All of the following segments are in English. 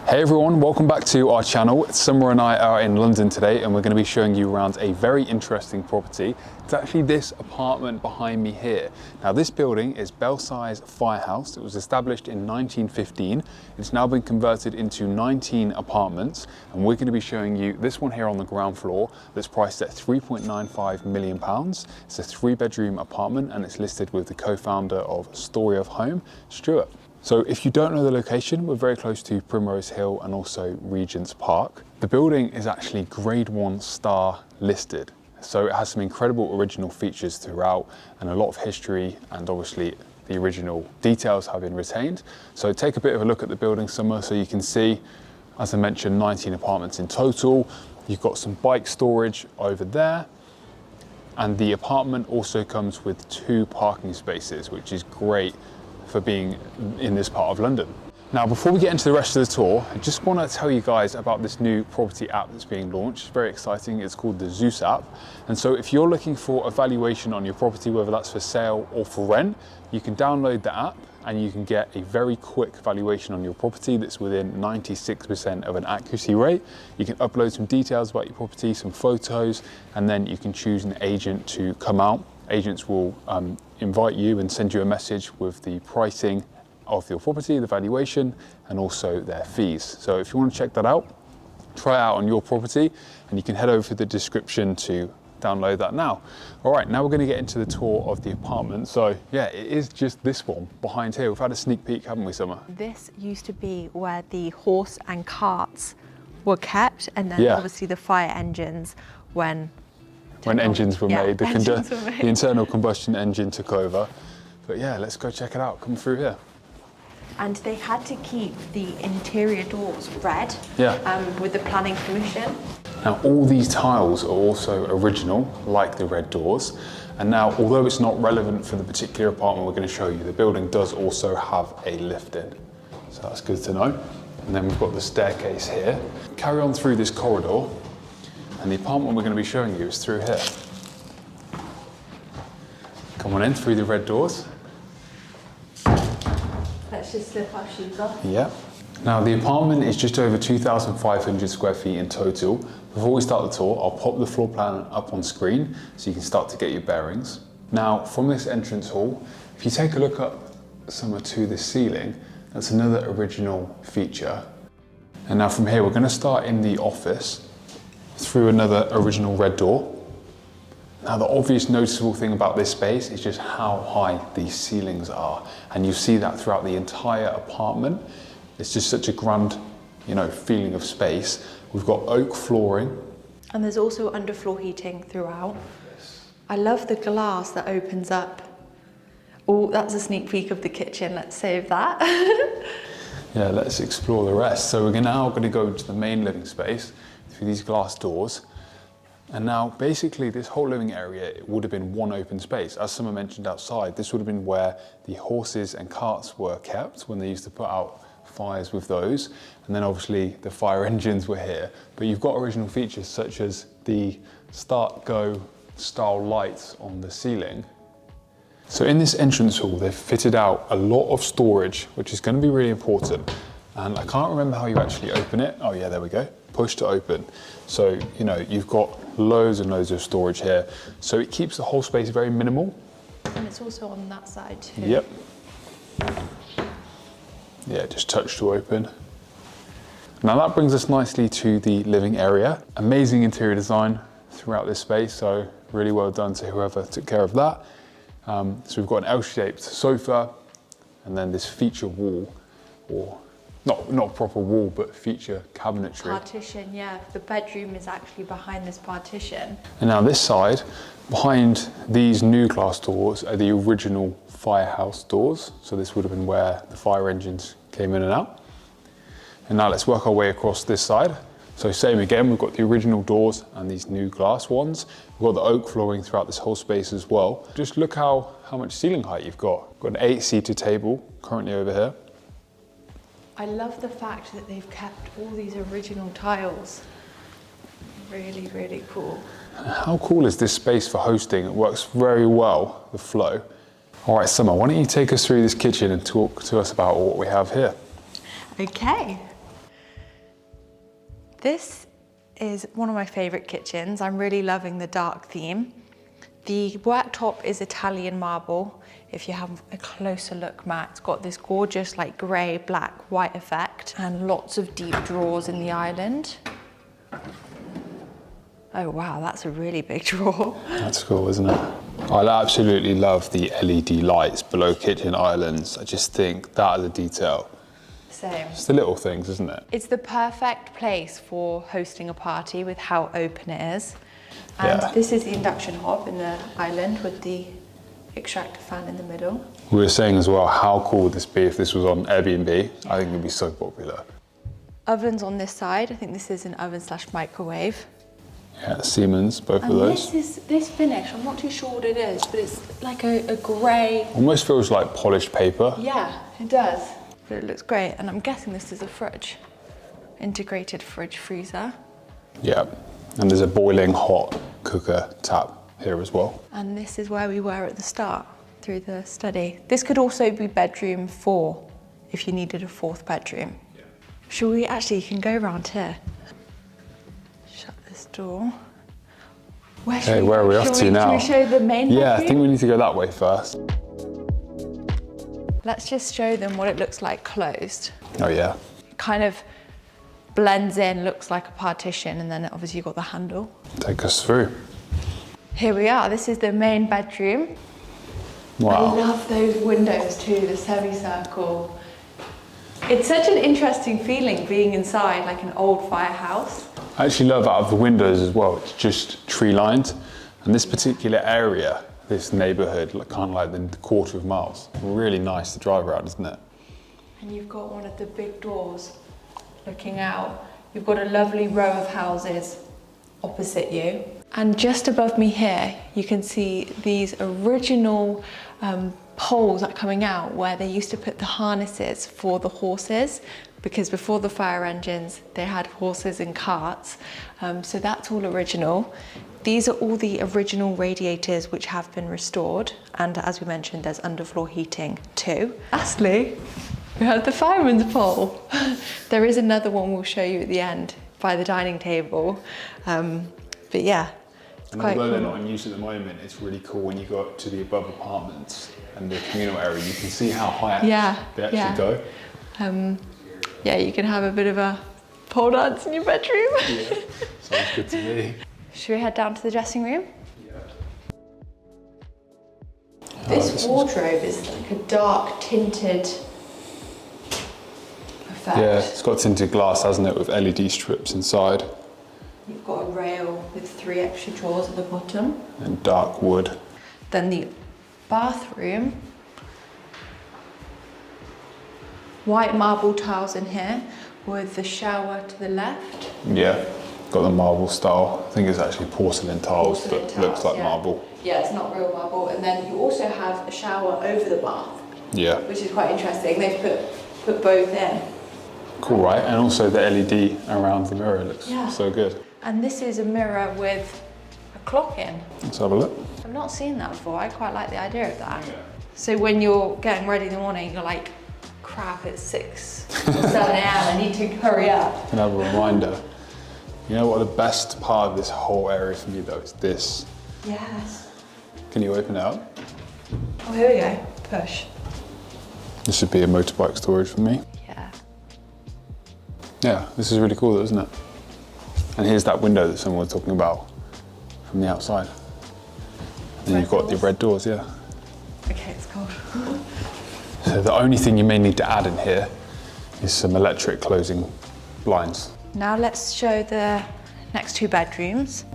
Hey everyone, welcome back to our channel. Summer and I are in London today and we're going to be showing you around a very interesting property. It's actually this apartment behind me here. Now this building is Belsize Firehouse. It was established in 1915. It's now been converted into 19 apartments and we're going to be showing you this one here on the ground floor that's priced at £3.95 million. It's a 3-bedroom apartment and it's listed with the co-founder of Story of Home, Stuart. So if you don't know the location, we're very close to Primrose Hill and also Regent's Park. The building is actually grade 1 star listed. So it has some incredible original features throughout and a lot of history, and obviously the original details have been retained. So take a bit of a look at the building somewhere so you can see, as I mentioned, 19 apartments in total. You've got some bike storage over there. And the apartment also comes with 2 parking spaces, which is great for being in this part of London. Now, before we get into the rest of the tour, I just want to tell you guys about this new property app that's being launched. It's very exciting. It's called the Zeus app. And so if you're looking for a valuation on your property, whether that's for sale or for rent, you can download the app and you can get a very quick valuation on your property that's within 96% of an accuracy rate. You can upload some details about your property, some photos, and then you can choose an agent to come out. Agents will invite you and send you a message with the pricing of your property, the valuation, and also their fees. So if you want to check that out, try it out on your property, and you can head over to the description to download that now. All right, now we're going to get into the tour of the apartment. So yeah, it is just this one behind here. We've had a sneak peek, haven't we, Summer? This used to be where the horse and carts were kept, and then obviously the fire engines when engines were made, the internal combustion engine took over. But yeah, let's go check it out. Come through here. And they had to keep the interior doors red with the planning permission. Now all these tiles are also original, like the red doors. And now, although it's not relevant for the particular apartment we're going to show you, the building does also have a lift in. So that's good to know. And then we've got the staircase here. Carry on through this corridor. And the apartment we're going to be showing you is through here. Come on in through the red doors. Let's just slip our shoes off. Yeah. Now the apartment is just over 2,500 square feet in total. Before we start the tour, I'll pop the floor plan up on screen so you can start to get your bearings. Now from this entrance hall, if you take a look up somewhere to the ceiling, that's another original feature. And now from here, we're going to start in the office through another original red door. Now the obvious noticeable thing about this space is just how high these ceilings are, and you see that throughout the entire apartment. It's just such a grand, feeling of space. We've got oak flooring. And there's also underfloor heating throughout. I love the glass that opens up. Oh, that's a sneak peek of the kitchen. Let's save that. Yeah, let's explore the rest. So we're now going to go to the main living space through these glass doors. And now basically this whole living area, it would have been one open space. As Summer mentioned outside, this would have been where the horses and carts were kept when they used to put out fires with those. And then obviously the fire engines were here. But you've got original features such as the start-go style lights on the ceiling. So in this entrance hall, they've fitted out a lot of storage, which is going to be really important. And I can't remember how you actually open it. Oh yeah, there we go. Push to open. So, you've got loads and loads of storage here. So it keeps the whole space very minimal. And it's also on that side too. Yep. Yeah, just touch to open. Now that brings us nicely to the living area. Amazing interior design throughout this space. So really well done to whoever took care of that. So we've got an L-shaped sofa and then this feature wall, or not proper wall, but feature cabinetry. Partition, yeah. The bedroom is actually behind this partition. And now this side, behind these new glass doors are the original firehouse doors. So this would have been where the fire engines came in and out. And now let's work our way across this side. So same again, we've got the original doors and these new glass ones. We've got the oak flooring throughout this whole space as well. Just look how much ceiling height you've got. Got an 8-seater table currently over here. I love the fact that they've kept all these original tiles. Really, really cool. How cool is this space for hosting? It works very well, the flow. All right, Summer, why don't you take us through this kitchen and talk to us about what we have here? Okay. This is one of my favourite kitchens. I'm really loving the dark theme. The worktop is Italian marble. If you have a closer look, Matt, it's got this gorgeous like grey, black, white effect and lots of deep drawers in the island. Oh wow, that's a really big drawer. That's cool, isn't it? I absolutely love the LED lights below kitchen islands. I just think that is a detail. Same. It's the little things, isn't it? It's the perfect place for hosting a party with how open it is. And this is the induction hob in the island with the extractor fan in the middle. We were saying as well, how cool would this be if this was on Airbnb? I think it would be so popular. Ovens on this side. I think this is an oven/microwave. Yeah, Siemens, both of those. This finish, I'm not too sure what it is, but it's like a grey. Almost feels like polished paper. Yeah, it does. But it looks great, and I'm guessing this is a fridge. Integrated fridge freezer. Yeah, and there's a boiling hot cooker tap here as well. And this is where we were at the start, through the study. This could also be bedroom 4, if you needed a 4th bedroom. Yeah. Shall we, actually, you can go around here. Shut this door. Where are we off to now? Should we show the main bedroom? Yeah, I think we need to go that way first. Let's just show them what it looks like closed. Oh yeah. It kind of blends in, looks like a partition, and then obviously you've got the handle. Take us through. Here we are, this is the main bedroom. Wow. I love those windows too, the semicircle. It's such an interesting feeling being inside like an old firehouse. I actually love out of the windows as well, it's just tree lined. And this particular area, this neighbourhood, kind of like the quarter of miles, really nice to drive around, isn't it? And you've got one of the big doors looking out. You've got a lovely row of houses opposite you. And just above me here, you can see these original poles that are coming out where they used to put the harnesses for the horses, because before the fire engines, they had horses and carts. So that's all original. These are all the original radiators which have been restored. And as we mentioned, there's underfloor heating too. Lastly, we have the fireman's pole. There is another one we'll show you at the end by the dining table. But yeah, it's and quite although cool. they're not in use at the moment, it's really cool when you go up to the above apartments and the communal area, you can see how high they actually go. Yeah, you can have a bit of a pole dance in your bedroom. Yeah, sounds good to me. Should we head down to the dressing room? Yeah. This wardrobe is like a dark tinted effect. Yeah, it's got tinted glass, hasn't it, with LED strips inside. You've got a rail with 3 extra drawers at the bottom. And dark wood. Then the bathroom. White marble tiles in here with the shower to the left. Yeah, got the marble style. I think it's actually porcelain tiles, but looks like marble. Yeah, it's not real marble. And then you also have a shower over the bath. Yeah. Which is quite interesting. They've put both in. Cool, right? And also the LED around the mirror looks so good. And this is a mirror with a clock in. Let's have a look. I've not seen that before. I quite like the idea of that. Yeah. So when you're getting ready in the morning, you're like, crap, it's 6 or 7 a.m. I need to hurry up. And have a reminder. You know what the best part of this whole area for me though is this. Yes. Can you open it up? Oh, here we go. Push. This should be a motorbike storage for me. Yeah. Yeah, this is really cool though, isn't it? And here's that window that someone was talking about from the outside. And then you've got the red doors, yeah. Okay, it's cold. So the only thing you may need to add in here is some electric closing blinds. Now let's show the next 2 bedrooms.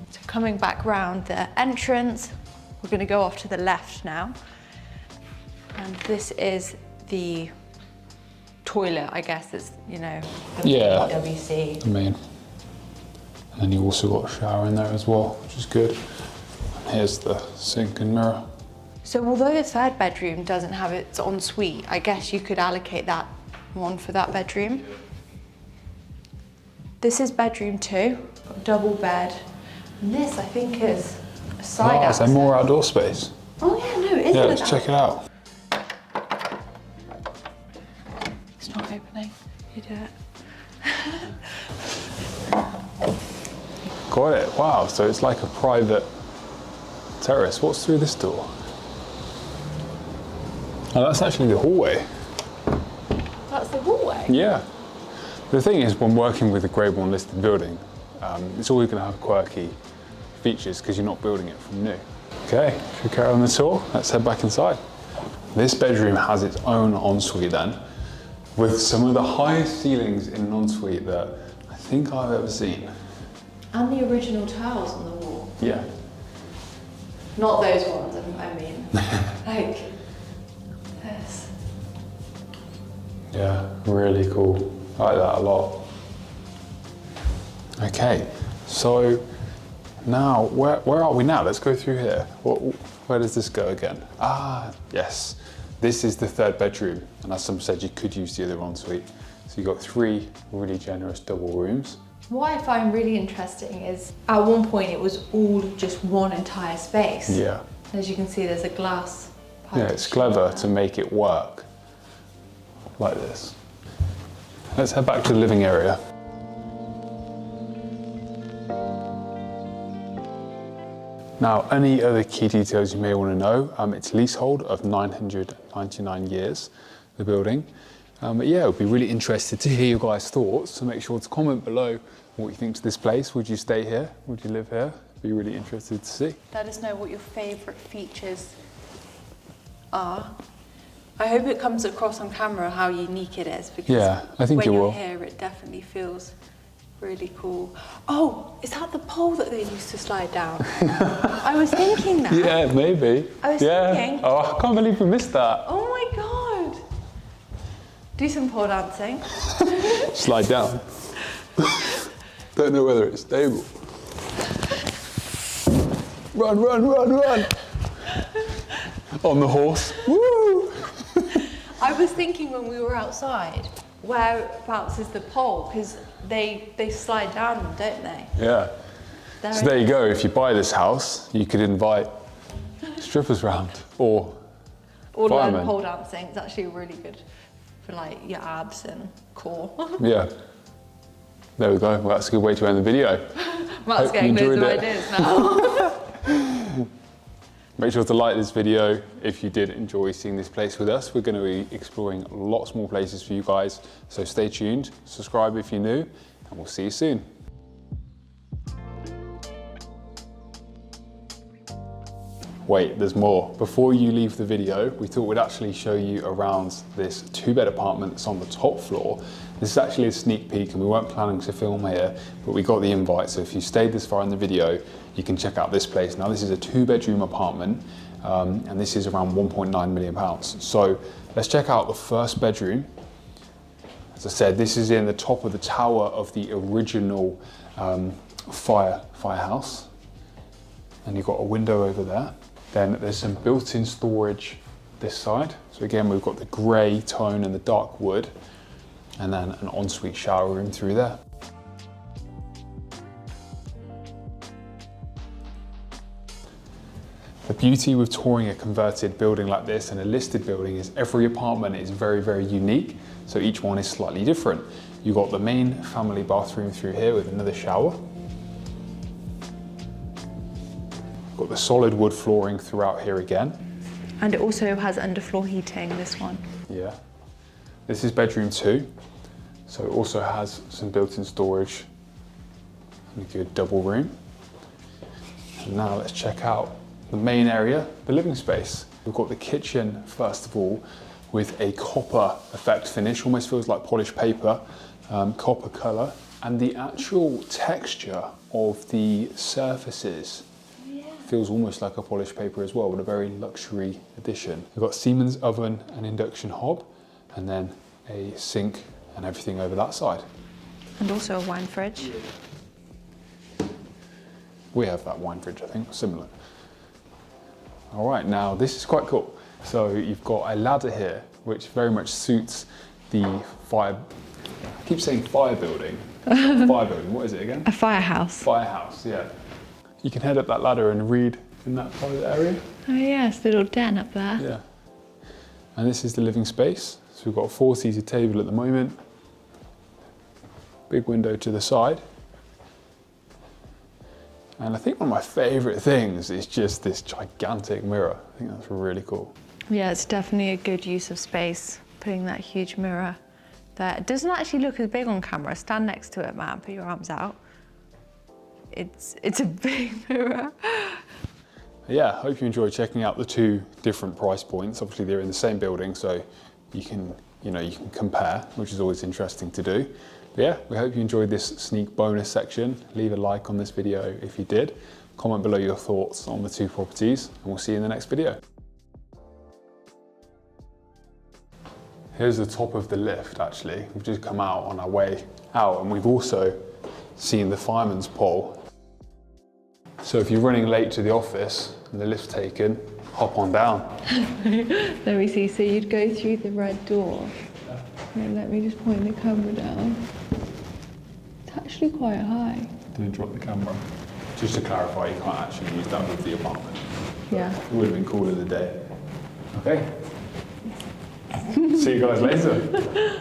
So coming back round the entrance, we're going to go off to the left now. And this is the toilet, I guess, it's, you know, WC. I mean, and then you also got a shower in there as well, which is good. And here's the sink and mirror. So although the 3rd bedroom doesn't have its ensuite, I guess you could allocate that one for that bedroom. This is bedroom 2, got a double bed. And this, I think, is a side access. Is there more outdoor space? Oh yeah, no, it is. Yeah, let's check it out. It's not opening. You do it. Got it. Wow. So it's like a private terrace. What's through this door? Oh, that's actually the hallway. That's the hallway? Yeah. The thing is, when working with a Grade 1 listed building, it's always going to have quirky features because you're not building it from new. Okay, should we carry on the tour? Let's head back inside. This bedroom has its own ensuite then, with some of the highest ceilings in an ensuite that I think I've ever seen. And the original tiles on the wall. Yeah. Not those ones, I mean. Like this. Yeah, really cool. I like that a lot. Okay, so now, where are we now? Let's go through here. Where does this go again? Ah, yes. This is the third bedroom, and as some said, you could use the other ensuite. So you've got 3 really generous double rooms. What I find really interesting is, at one point it was all just one entire space. Yeah. As you can see, there's a glass Yeah, it's clever to make it work like this. Let's head back to the living area. Now, any other key details you may want to know, it's leasehold of 999 years, the building. But yeah, I'd be really interested to hear your guys' thoughts, so make sure to comment below what you think to this place. Would you stay here? Would you live here? Be really interested to see. Let us know what your favourite features are. I hope it comes across on camera how unique it is, because Yeah, I think it will. when you're here it definitely feels really cool. Oh, is that the pole that they used to slide down? I was thinking that. Yeah, maybe. I was thinking. Oh, I can't believe we missed that. Oh my god. Do some pole dancing. Slide down. Don't know whether it's stable. Run, run, run, run. On the horse. Woo! I was thinking when we were outside, whereabouts is the pole? Because they slide down, don't they? Yeah. So there you go. If you buy this house, you could invite strippers round or learn firemen. pole dancing. It's actually really good for like your abs and core. Yeah. There we go. Well, that's a good way to end the video. Matt's getting loads of ideas now. Make sure to like this video if you did enjoy seeing this place with us. We're going to be exploring lots more places for you guys, so stay tuned, subscribe if you're new, and we'll see you soon. Wait, there's more. Before you leave the video, we thought we'd actually show you around this 2-bed apartment that's on the top floor. This is actually a sneak peek, and we weren't planning to film here, but we got the invite, so if you stayed this far in the video, you can check out this place. Now, this is a 2-bedroom apartment, and this is around £1.9 million. So let's check out the first bedroom. As I said, this is in the top of the tower of the original firehouse, and you've got a window over there. Then there's some built-in storage this side. So again, we've got the grey tone and the dark wood, and then an ensuite shower room through there. The beauty with touring a converted building like this and a listed building is every apartment is very, very unique. So each one is slightly different. You've got the main family bathroom through here with another shower. Got the solid wood flooring throughout here again. And it also has underfloor heating, this one. Yeah. This is bedroom 2. So it also has some built-in storage and a good double room. And now let's check out the main area, the living space. We've got the kitchen, first of all, with a copper effect finish, almost feels like polished paper, copper colour, and the actual texture of the surfaces feels almost like a polished paper as well, with a very luxury addition. We've got Siemens oven and induction hob, and then a sink and everything over that side. And also a wine fridge. We have that wine fridge, I think, similar. All right, now this is quite cool. So you've got a ladder here, which very much suits the fire, I keep saying fire building. Fire building, what is it again? A firehouse. Firehouse, yeah. You can head up that ladder and read in that private area. Oh yes, little den up there. Yeah. And this is the living space. So we've got a 4-seater table at the moment. big window to the side. And I think one of my favourite things is just this gigantic mirror. I think that's really cool. Yeah, it's definitely a good use of space, putting that huge mirror there. It doesn't actually look as big on camera. Stand next to it, man, put your arms out. It's a big mirror. Yeah, I hope you enjoyed checking out the two different price points. Obviously they're in the same building, so you can compare, which is always interesting to do. But yeah, we hope you enjoyed this sneak bonus section. Leave a like on this video if you did. Comment below your thoughts on the two properties, and we'll see you in the next video. Here's the top of the lift, actually. We've just come out on our way out, and we've also seen the fireman's pole. So if you're running late to the office and the lift's taken, hop on down. Let me see, so you'd go through the red door. And let me just point the camera down. It's actually quite high. Don't drop the camera. Just to clarify, you can't actually use that with the apartment. Yeah. It would have been cool in the day. Okay. See you guys later.